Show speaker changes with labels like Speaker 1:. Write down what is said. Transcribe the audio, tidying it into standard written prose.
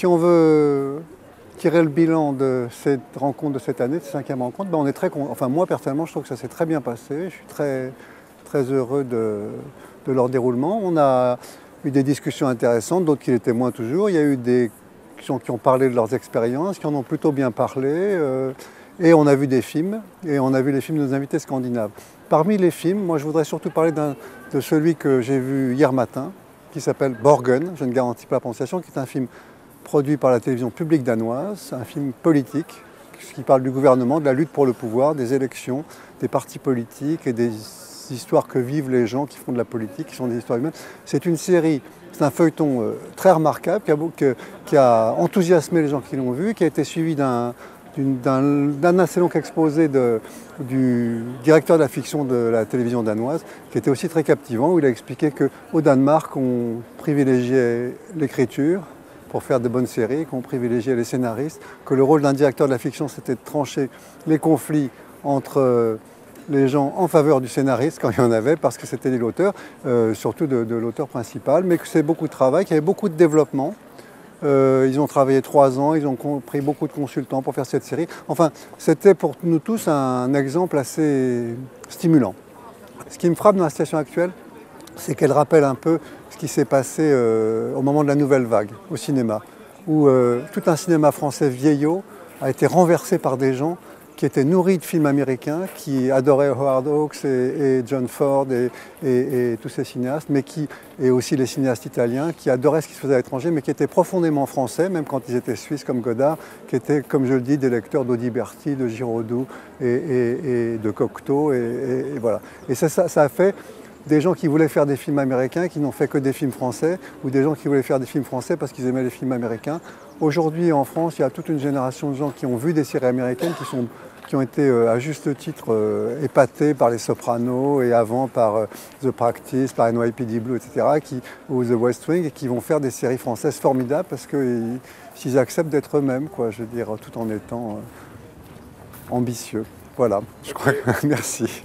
Speaker 1: Si on veut tirer le bilan de cette rencontre de cette année, de cette 5e rencontre, ben on est très enfin moi personnellement je trouve que ça s'est très bien passé. Je suis très heureux de leur déroulement. On a eu des discussions intéressantes, d'autres qui l'étaient moins toujours. Il y a eu des gens qui ont parlé de leurs expériences, qui en ont plutôt bien parlé. Et on a vu des films, et on a vu les films de nos invités scandinaves. Parmi les films, moi je voudrais surtout parler de celui que j'ai vu hier matin, qui s'appelle Borgen, je ne garantis pas la prononciation, qui est un film produit par la télévision publique danoise, un film politique qui parle du gouvernement, de la lutte pour le pouvoir, des élections, des partis politiques et des histoires que vivent les gens qui font de la politique, qui sont des histoires humaines. C'est une série, c'est un feuilleton très remarquable qui a enthousiasmé les gens qui l'ont vu, qui a été suivi d'un assez long exposé du directeur de la fiction de la télévision danoise, qui était aussi très captivant, où il a expliqué qu'au Danemark, on privilégiait l'écriture pour faire de bonnes séries, qu'on privilégiait les scénaristes, que le rôle d'un directeur de la fiction, c'était de trancher les conflits entre les gens en faveur du scénariste, quand il y en avait, parce que c'était l'auteur, surtout de l'auteur principal, mais que c'est beaucoup de travail, qu'il y avait beaucoup de développement. Ils ont travaillé 3 ans, ils ont pris beaucoup de consultants pour faire cette série. Enfin, c'était pour nous tous un exemple assez stimulant. Ce qui me frappe dans la situation actuelle, c'est qu'elle rappelle un peu ce qui s'est passé au moment de la nouvelle vague au cinéma, où tout un cinéma français vieillot a été renversé par des gens qui étaient nourris de films américains, qui adoraient Howard Hawks et John Ford et tous ces cinéastes, et aussi les cinéastes italiens, qui adoraient ce qui se faisait à l'étranger, mais qui étaient profondément français, même quand ils étaient suisses comme Godard, qui étaient, comme je le dis, des lecteurs d'Audiberti, de Giraudoux et de Cocteau, et voilà. Et ça a fait des gens qui voulaient faire des films américains, qui n'ont fait que des films français, ou des gens qui voulaient faire des films français parce qu'ils aimaient les films américains. Aujourd'hui, en France, il y a toute une génération de gens qui ont vu des séries américaines, qui ont été à juste titre épatés par Les Sopranos et avant par The Practice, par NYPD Blue, etc., ou The West Wing, et qui vont faire des séries françaises formidables parce qu'ils acceptent d'être eux-mêmes, quoi, je veux dire, tout en étant ambitieux. Voilà, je crois que merci.